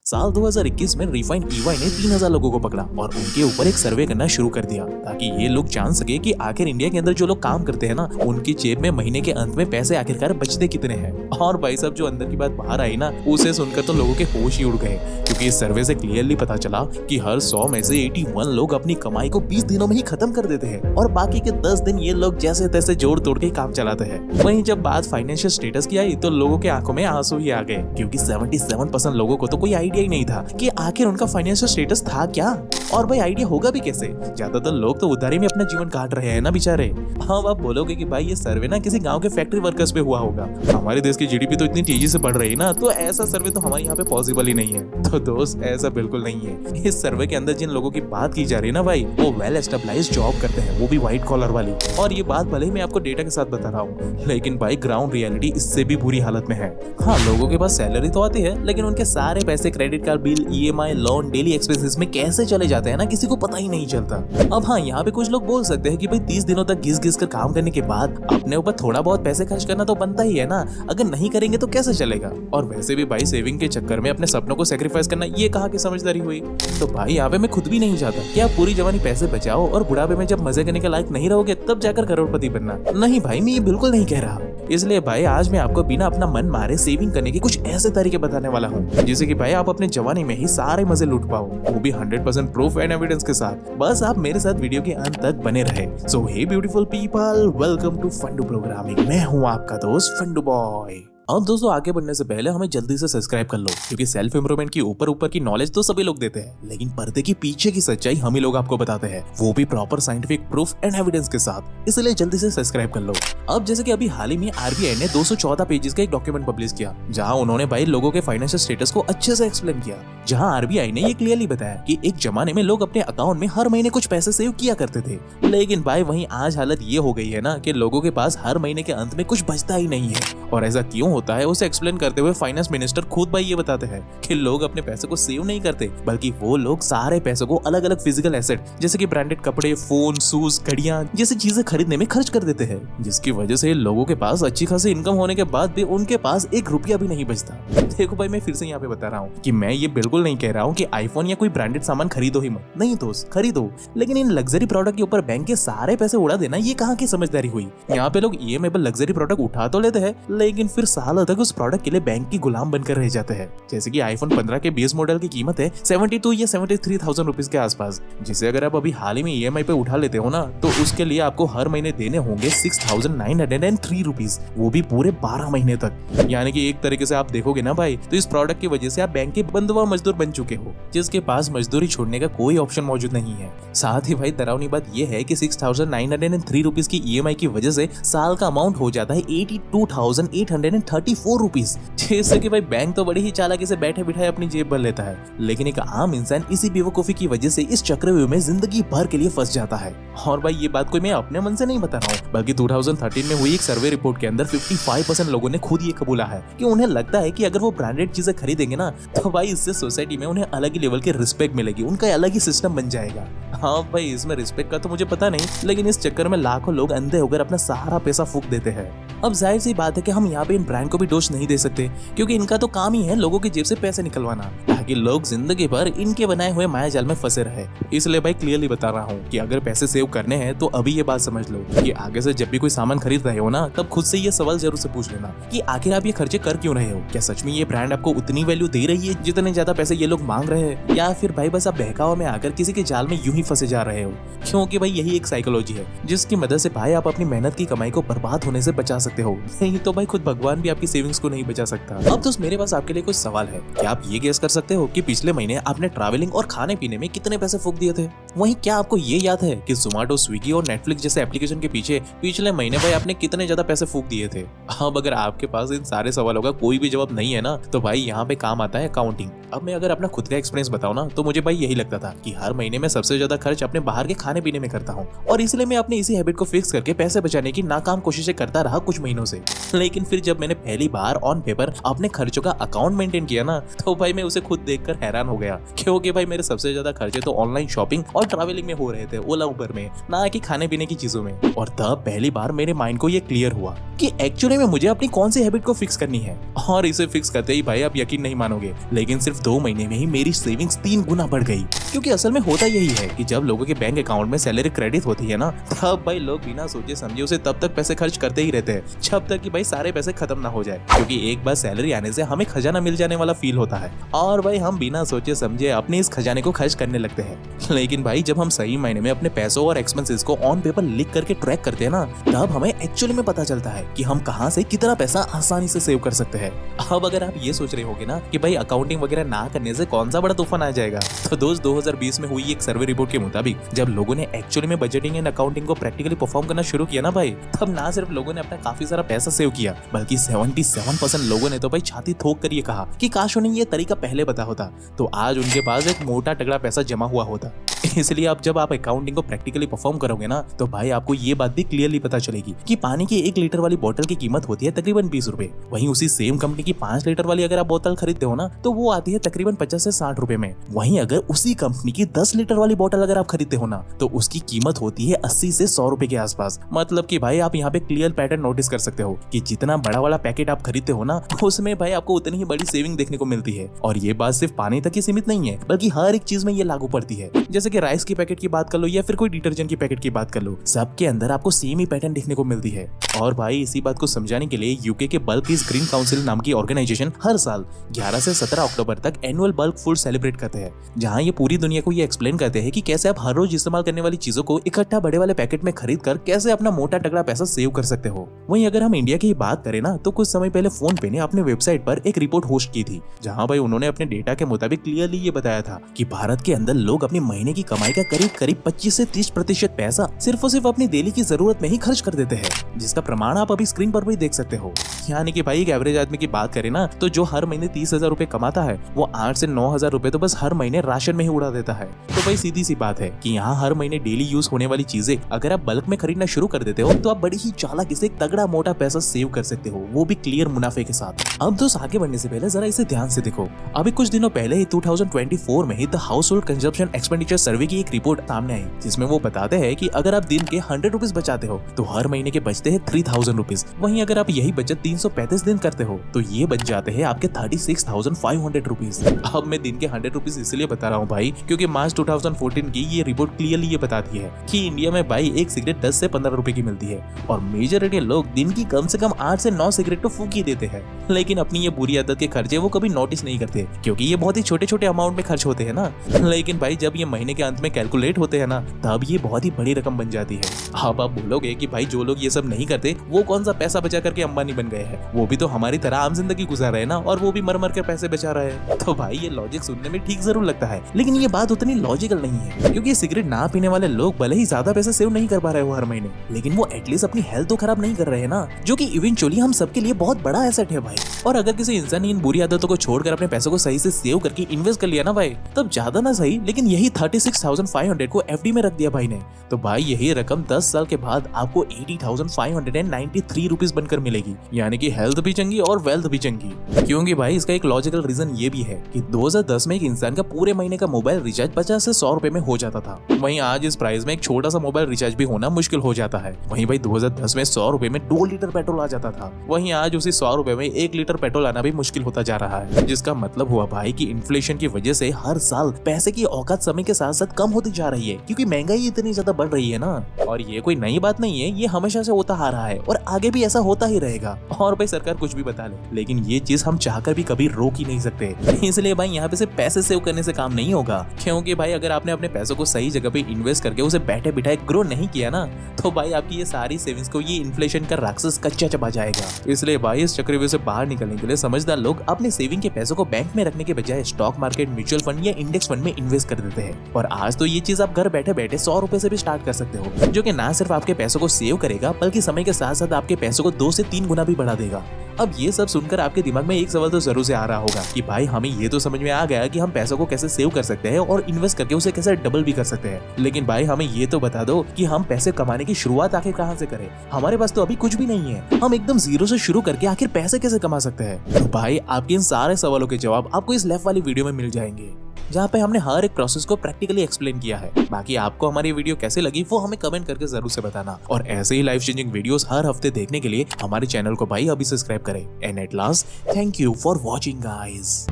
साल 2021 में refined EY ने 3000 लोगों को पकड़ा और उनके ऊपर एक सर्वे करना शुरू कर दिया ताकि ये लोग जान सके कि आखिर इंडिया के अंदर जो लोग काम करते हैं ना, उनकी जेब में महीने के अंत में पैसे आखिरकार बचते कितने हैं। और भाई साहब, जो अंदर की बात बाहर आई ना, उसे सुनकर तो लोगों के होश ही उड़ गए, क्योंकि इस सर्वे से क्लियरली पता चला कि हर 100 में से 81 लोग अपनी कमाई को 20 दिनों में ही खत्म कर देते हैं और बाकी के 10 दिन ये लोग जैसे तैसे जोड़ तोड़ के काम चलाते हैं। वहीं जब बात फाइनेंशियल स्टेटस की आई तो लोगों के आंखों में आंसू ही आ गए, क्योंकि 77% लोगों को तो कोई आइडिया ही नहीं था कि आखिर उनका फाइनेंशियल स्टेटस था क्या, और भाई आइडिया होगा भी कैसे। ज्यादातर लोग तो उधारी में अपना जीवन काट रहे हैं ना बेचारे। हाँ, आप बोलोगे कि भाई ये सर्वे ना किसी गांव के फैक्ट्री वर्कर्स पे हुआ होगा। हमारे देश की जीडीपी तो इतनी तेजी से बढ़ रही है ना, तो ऐसा सर्वे तो हमारे यहाँ पे पॉसिबल ही नहीं है। तो दोस्त, ऐसा बिल्कुल नहीं है। इस सर्वे के अंदर जिन लोगों की बात की जा रही है ना भाई, वो वेल एस्टेब्लिश्ड जॉब करते हैं, वो भी व्हाइट कॉलर वाली। और ये बात भले ही मैं आपको डेटा के साथ बता रहा हूँ, लेकिन भाई ग्राउंड रियलिटी इससे भी बुरी हालत में है। हाँ, लोगों के पास सैलरी तो आती है, लेकिन उनके सारे पैसे credit card bill, EMI, loan, daily expenses में कैसे चले जाते हैं ना, किसी को पता ही नहीं चलता। अब हाँ, यहाँ पे कुछ लोग बोल सकते हैं कि भाई 30 दिनों तक घिस घिस कर काम करने के बाद अपने ऊपर थोड़ा बहुत पैसे खर्च करना तो बनता ही है ना, अगर नहीं करेंगे तो कैसे चलेगा। और वैसे भी भाई सेविंग के चक्कर में अपने सपनों को सेक्रीफाइस करना, ये कहाँ की समझदारी हुई। तो भाई यहाँ पे मैं खुद भी नहीं चाहता कि आप पूरी जवानी पैसे बचाओ और बुढ़ापे में जब मजे करने के लायक नहीं रहोगे तब जाकर करोड़पति बनना। नहीं भाई, मैं ये बिल्कुल नहीं कह रहा। इसलिए भाई आज मैं आपको बिना अपना मन मारे सेविंग करने के कुछ ऐसे तरीके बताने वाला हूँ, जिससे कि भाई आप अपने जवानी में ही सारे मजे लूट पाओ, वो भी 100% प्रूफ एंड एविडेंस के साथ। बस आप मेरे साथ वीडियो के अंत तक बने रहे। So hey beautiful people, welcome to Fundoo programming. मैं हूँ आपका दोस्त फंडू बॉय। अब दोस्तों, आगे बढ़ने से पहले हमें जल्दी से सब्सक्राइब कर लो, क्योंकि सेल्फ इंप्रूवमेंट की ऊपर की नॉलेज तो सभी लोग देते हैं, लेकिन पर्दे के पीछे की सच्चाई हम ही लोग आपको बताते हैं, वो भी proper scientific proof and evidence के साथ। इसलिए जल्दी से सब्सक्राइब कर लो। अब जैसे कि अभी हाल ही में RBI ने 214 पेजेस का एक डॉक्यूमेंट पब्लिश किया, जहां उन्होंने भाई लोगों के फाइनेंशियल स्टेटस को अच्छे से एक्सप्लेन किया। जहां RBI ने ये क्लियरली बताया कि एक जमाने में लोग अपने अकाउंट में हर महीने कुछ पैसे सेव किया करते थे, लेकिन भाई वहीं आज हालत ये हो गई है ना कि लोगों के पास हर महीने के अंत में कुछ बचता ही नहीं है। और ऐसा क्यों होता है, उसे एक्सप्लेन करते हुए फाइनेंस मिनिस्टर खुद भाई ये बताते हैं कि लोग अपने पैसे को सेव नहीं करते, बल्कि वो लोग सारे पैसों को अलग अलग फिजिकल एसेट जैसे कि ब्रांडेड कपड़े, फोन, शूज, घड़ियां जैसी चीजें खरीदने में खर्च कर देते हैं, जिसकी वजह से लोगों के पास अच्छी खासी इनकम होने के बाद भी उनके पास एक रुपया भी नहीं बचता। देखो भाई, मैं फिर से यहाँ पे बता रहा हूँ कि मैं ये बिल्कुल नहीं कह रहा हूँ कि आईफोन या कोई ब्रांडेड सामान खरीदो ही मत। नहीं दोस्त, खरीदो, लेकिन इन लग्जरी प्रोडक्ट के ऊपर बैंक के सारे पैसे उड़ा देना, ये कहाँ की समझदारी हुई। यहाँ पे लोग EMI पर लग्जरी प्रोडक्ट उठा तो लेते हैं, लेकिन फिर सालों तक उस प्रोडक्ट के लिए बैंक की गुलाम बनकर रह जाते हैं। जैसे कि आईफोन 15 के बेस मॉडल की कीमत है 72 या 73,000 रुपीज के आसपास, जिसे अगर आप अभी हाल ही में EMI पे उठा लेते हो ना, तो उसके लिए आपको हर महीने देने होंगे 6,903 रुपीज, वो भी पूरे 12 महीने तक। यानी कि एक तरीके से आप देखोगे ना भाई, तो इस प्रोडक्ट की वजह से आप बैंक के बंधुआ मजदूर बन चुके हो, जिसके पास मजदूरी छोड़ने का कोई ऑप्शन मौजूद नहीं है। साथ ही भाई डरावनी बात यह है कि 6,903 रुपीज की EMI की वजह से साल का अमाउंट हो जाता है 82,834 रुपीज, जिससे कि भाई बैंक तो बड़ी ही चालाकी से बैठे बिठाए अपनी जेब भर लेता है, लेकिन एक आम इंसान इसी बेवकूफी की वजह से इस चक्रव्यूह में जिंदगी भर के लिए फंस जाता है। और भाई ये बात कोई मैं अपने मन से नहीं बता रहा हूँ, बल्कि 2013 में हुई एक सर्वे रिपोर्ट के अंदर 55% लोगों ने खुद ये कबूला है कि उन्हें लगता है कि अगर वो ब्रांडेड चीजें खरीदेंगे ना, तो भाई इससे सोसाइटी में उन्हें अलग ही लेवल की रिस्पेक्ट मिलेगी, उनका अलग ही सिस्टम बन जाएगा। हाँ भाई, इसमें रिस्पेक्ट का तो मुझे पता नहीं, लेकिन इस चक्कर में लाखों लोग अंधे होकर अपना सारा पैसा फूंक देते हैं। अब जाहिर सी बात है कि हम यहाँ पे इन ब्रांड को भी दोष नहीं दे सकते, क्योंकि इनका तो काम ही है लोगों की जेब से पैसे निकलवाना, ताकि लोग जिंदगी भर इनके बनाए हुए माया जाल में फंसे रहे। इसलिए भाई क्लियरली बता रहा हूँ कि अगर पैसे सेव करने हैं तो अभी ये बात समझ लो कि आगे से जब भी कोई सामान खरीद रहे हो ना, तब खुद से ये सवाल जरूर से पूछ लेना कि आखिर आप ये खर्चे कर क्यों रहे हो। क्या सच में ये ब्रांड आपको उतनी वैल्यू दे रही है जितने ज्यादा पैसे ये लोग मांग रहे हैं, या फिर भाई बस आप बहकावे में आकर किसी के जाल में यूं ही फंसे जा रहे हो। क्योंकि भाई यही एक साइकोलॉजी है जिसकी मदद से भाई आप अपनी मेहनत की कमाई को बर्बाद होने से बचा सकते हो, नहीं तो भाई खुद भगवान भी आपकी सेविंग्स को नहीं बचा सकता। अब दोस्त, मेरे पास आपके लिए कुछ सवाल है। क्या आप ये गेस कर सकते हो कि पिछले महीने आपने ट्रैवलिंग और खाने पीने में कितने पैसे फूंक दिए थे? वहीं क्या आपको ये याद है कि जोमैटो, स्विगी और नेटफ्लिक्स जैसे एप्लीकेशन के पीछे पिछले महीने भाई आपने कितने ज्यादा पैसे फूंक दिए थे? अब अगर आपके पास इन सारे सवालों का कोई भी जवाब नहीं है ना, तो भाई यहाँ पे काम आता है अकाउंटिंग। अब मैं अगर अपना खुद का एक्सपीरियंस बताऊं ना, तो मुझे भाई यही लगता था कि हर महीने में सबसे ज्यादा खर्च अपने बाहर के खाने पीने में करता हूँ, और इसलिए मैं अपने इसी हैबिट को फिक्स करके पैसे बचाने की नाकाम कोशिशें करता रहा कुछ महीनों से। लेकिन फिर जब मैंने पहली बार ऑन पेपर अपने खर्चों का अकाउंट मेंटेन किया ना, तो भाई मैं उसे खुद देखकर हैरान हो गया, क्योंकि भाई मेरे सबसे ज्यादा खर्चे तो ऑनलाइन शॉपिंग और ट्रैवलिंग में हो रहे थे, ओला उबर में, ना कि खाने पीने की चीजों में। और तब पहली बार मेरे माइंड को ये क्लियर हुआ कि एक्चुअली में मुझे अपनी कौन सी हैबिट को फिक्स करनी है। और इसे फिक्स करते ही भाई आप यकीन नहीं मानोगे, लेकिन सिर्फ 2 महीने में ही मेरी सेविंग्स 3 गुना बढ़ गई। क्योंकि असल में होता यही है कि जब लोगों के बैंक अकाउंट में सैलरी क्रेडिट होती है ना, तब भाई लोग बिना सोचे समझे उसे तब तक पैसे खर्च करते ही रहते हैं जब तक कि भाई सारे पैसे खत्म ना हो जाए। क्योंकि एक बार सैलरी आने से हमें खजाना मिल जाने वाला फील होता है और भाई हम बिना सोचे समझे अपने इस खजाने को खर्च करने लगते हैं। लेकिन भाई जब हम सही मायने में अपने पैसों और एक्सपेंसेस को ऑन पेपर लिख करके ट्रैक करते हैं ना, तब हमें एक्चुअली में पता चलता है कि हम कहां से कितना पैसा आसानी से सेव कर सकते हैं। अब अगर आप ये सोच रहे होगे ना कि भाई अकाउंटिंग वगैरह ना करने से कौन सा बड़ा तूफान आ जाएगा, तो दोस्त 2020 में हुई एक सर्वे रिपोर्ट के मुताबिक जब लोगों ने एक्चुअली में बजटिंग एंड अकाउंटिंग को प्रैक्टिकली परफॉर्म करना शुरू किया ना भाई, तब ना सिर्फ लोगों ने अपना काफी सारा पैसा सेव किया, बल्कि 77% लोगों ने तो भाई छाती ठोक कर ये कहा कि काश उन्हें ये तरीका पहले पता होता तो आज उनके पास एक मोटा तगड़ा पैसा जमा हुआ होता। इसलिए अब जब आप अकाउंटिंग को प्रैक्टिकली परफॉर्म करोगे ना, तो भाई आपको ये बात भी क्लियरली पता चलेगी कि पानी की 1 लीटर वाली बोतल की कीमत होती है तकरीबन 20 रुपए। वहीं उसी सेम कंपनी की 5 लीटर वाली अगर आप बोतल खरीदते हो ना, तो वो आती है तकरीबन 50 से 60 रुपए में। वहीं अगर उसी कंपनी की 10 लीटर वाली बोतल अगर आप खरीदते हो ना, तो उसकी कीमत होती है 80 से 100 रुपए के आसपास। मतलब कि भाई आप यहाँ पे क्लियर पैटर्न नोटिस कर सकते हो कि जितना बड़ा वाला पैकेट आप खरीदते हो ना, उसमें भाई आपको उतनी ही बड़ी सेविंग देखने को मिलती है। और ये बात सिर्फ पानी तक ही सीमित नहीं है, बल्कि हर एक चीज में ये लागू पड़ती है। जैसे कि राइस की पैकेट की बात कर लो या फिर कोई डिटर्जेंट की पैकेट की बात कर लो, सबके अंदर आपको सेम ही पैटर्न देखने को मिलती है। और भाई इसी बात को समझाने के लिए यूके के बल्क इज ग्रीन काउंसिल नाम की ऑर्गेनाइजेशन हर साल 11 से 17 अक्टूबर तक एनुअल बल्क फूड सेलिब्रेट करते हैं, जहां ये पूरी दुनिया को ये एक्सप्लेन करते हैं कि कैसे आप हर रोज इस्तेमाल करने वाली चीजों को इकट्ठा बड़े वाले पैकेट में खरीद कर कैसे अपना मोटा तगड़ा पैसा सेव कर सकते हो। वहीं अगर हम इंडिया की बात करें ना, तो कुछ समय पहले फोन पे ने अपने वेबसाइट पर एक रिपोर्ट होस्ट की थी, जहां भाई उन्होंने अपने डेटा के मुताबिक क्लियरली ये बताया था कि भारत के अंदर लोग अपनी महीने की कमाई का करीब 25 से 30% पैसा सिर्फ और सिर्फ अपनी डेली की जरूरत में ही खर्च कर देते हैं, जिसका प्रमाण आप अभी स्क्रीन पर भी देख सकते हो। यानी कि भाई एक एवरेज आदमी की बात करें ना, तो जो हर महीने 30,000 रुपए कमाता है, वो 8 से 9,000 रुपए तो बस हर महीने राशन में ही उड़ा देता है। तो भाई सीधी सी बात है कि यहाँ हर महीने डेली यूज होने वाली चीजें अगर आप बल्क में खरीदना शुरू कर देते हो, तो आप बड़ी ही चालाकी से एक तगड़ा मोटा पैसा सेव कर सकते हो, वो भी क्लियर मुनाफे के साथ। अब दोस्त आगे बढ़ने से पहले जरा इसे ध्यान से देखो। अभी कुछ दिनों पहले ही 2024 में ही the household consumption expenditure survey की एक रिपोर्ट सामने आई, जिसमें वो बताते हैं कि अगर आप दिन के 100 रुपीज बचाते हो, तो हर महीने के बचते हैं 3000 रुपीज। वहीं अगर आप यही बचत 335 दिन करते हो, तो ये बच जाते हैं आपके 36,500 रुपीज। अब मैं दिन के 100 रुपीज इसलिए बता रहा हूँ भाई, क्योंकि मार्च 2014 की ये रिपोर्ट क्लियरली ये बताती है कि इंडिया में भाई एक सिगरेट 10 से 15 रुपए की मिलती है, और मेजॉरिटी लोग दिन की कम से कम 8 से 9 सिगरेट तो फूक ही देते हैं। लेकिन अपनी ये बुरी आदत के खर्चे वो कभी नोटिस नहीं करते, क्योंकि ये बहुत ही छोटे छोटे अमाउंट में खर्च होते हैं ना। लेकिन भाई जब ये महीने के अंत में कैलकुलेट होते हैं ना, तब ये बहुत ही बड़ी रकम बन जाती है। अब आप बोलोगे कि भाई जो लोग ये सब नहीं करते, वो कौन सा पैसा बचा करके अंबानी बन गए हैं, वो भी तो हमारी तरह आम जिंदगी गुजार रहे हैं ना, और वो भी मर मर के पैसे बचा रहे हैं। तो भाई ये लॉजिक सुनने में ठीक जरूर लगता है, लेकिन ये बात उतनी लॉजिकल नहीं है, क्योंकि सिगरेट ना पीने वाले लोग भले ही ज्यादा पैसे सेव नहीं कर पा रहे हो हर महीने, लेकिन वो एटलीस्ट अपनी हेल्थ तो खराब नहीं कर रहे हैं ना, जो कि इवेंचुअली हम सबके लिए बहुत बड़ा एसेट है भाई। और अगर किसी इंसान ने इन बुरी आदतों को छोड़कर अपने पैसों को सही से सेव करके इन्वेस्ट कर लिया ना भाई, तब ज्यादा ना सही, लेकिन यही 36,500 को एफडी में रख दिया भाई ने, तो भाई यही रकम 10 साल के बाद आपको 80,593 रुपीज बनकर मिलेगी। यानी कि हेल्थ भी चंगी और वेल्थ भी चंगी। क्योंकि भाई इसका एक लॉजिकल रीजन ये भी है कि 2010 में एक इंसान का पूरे महीने का मोबाइल रिचार्ज 50 से 100 रुपए में हो जाता था। वहीं आज इस प्राइस में एक छोटा सा मोबाइल रिचार्ज भी होना मुश्किल हो जाता है। वहीं भाई 2010 में 100 रुपए में 2 लीटर पेट्रोल आ जाता था, वहीं आज उसी 100 रुपए में 1 लीटर पेट्रोल आना भी मुश्किल होता जा रहा है। जिसका मतलब हुआ भाई कि इन्फ्लेशन की वजह से हर साल पैसे की औकात समय के साथ साथ कम होती जा रही है, क्योंकि महंगाई इतनी ज्यादा बढ़ रही है ना। और ये कोई नई बात नहीं है, ये हमेशा से होता आ रहा है और आगे भी ऐसा होता ही रहेगा। और भाई सरकार कुछ भी बता ले, लेकिन ये चीज हम चाहकर भी कभी रोक ही नहीं सकते। इसलिए भाई यहाँ पे सिर्फ पैसे सेव करने से काम नहीं होगा, क्योंकि भाई अगर आपने अपने पैसों को सही जगह पे इन्वेस्ट करके उसे बैठे बिठाए ग्रो नहीं किया ना, तो भाई आपकी ये सारी सेविंग्स को ये इन्फ्लेशन का राक्षस कच्चा चबा जाएगा। इसलिए भाई इस चक्रव्यूह से बाहर निकलने के लिए समझदार लोग अपने सेविंग के पैसों को बैंक में रखने के बजाय स्टॉक मार्केट, म्यूचुअल फंड या इंडेक्स फंड में इन्वेस्ट कर देते हैं। और आज तो ये चीज आप घर बैठे बैठे 100 रुपए से भी स्टार्ट कर सकते हो, जो कि ना सिर्फ आपके पैसों को सेव करेगा बल्कि समय के साथ साथ आपके पैसों को 2 से 3 गुना भी बढ़ा देगा। अब ये सब सुनकर आपके दिमाग में एक सवाल तो जरूर से आ रहा होगा कि भाई हमें ये तो समझ में आ गया कि हम पैसों को कैसे सेव कर सकते हैं और इन्वेस्ट करके उसे कैसे डबल भी कर सकते हैं, लेकिन भाई हमें ये तो बता दो कि हम पैसे कमाने की शुरुआत आखिर कहाँ से करें। हमारे पास तो अभी कुछ भी नहीं है, हम एकदम जीरो से शुरू करके आखिर पैसे कैसे कमा सकते हैं। तो भाई आपके इन सारे सवालों के जवाब आपको इस लेफ्ट वाली वीडियो में मिल जाएंगे, जहाँ पे हमने हर एक प्रोसेस को प्रैक्टिकली एक्सप्लेन किया है। बाकी आपको हमारी वीडियो कैसे लगी वो हमें कमेंट करके जरूर से बताना, और ऐसे ही लाइफ चेंजिंग वीडियोस हर हफ्ते देखने के लिए हमारे चैनल को भाई अभी सब्सक्राइब करें। And at last, thank you for watching guys.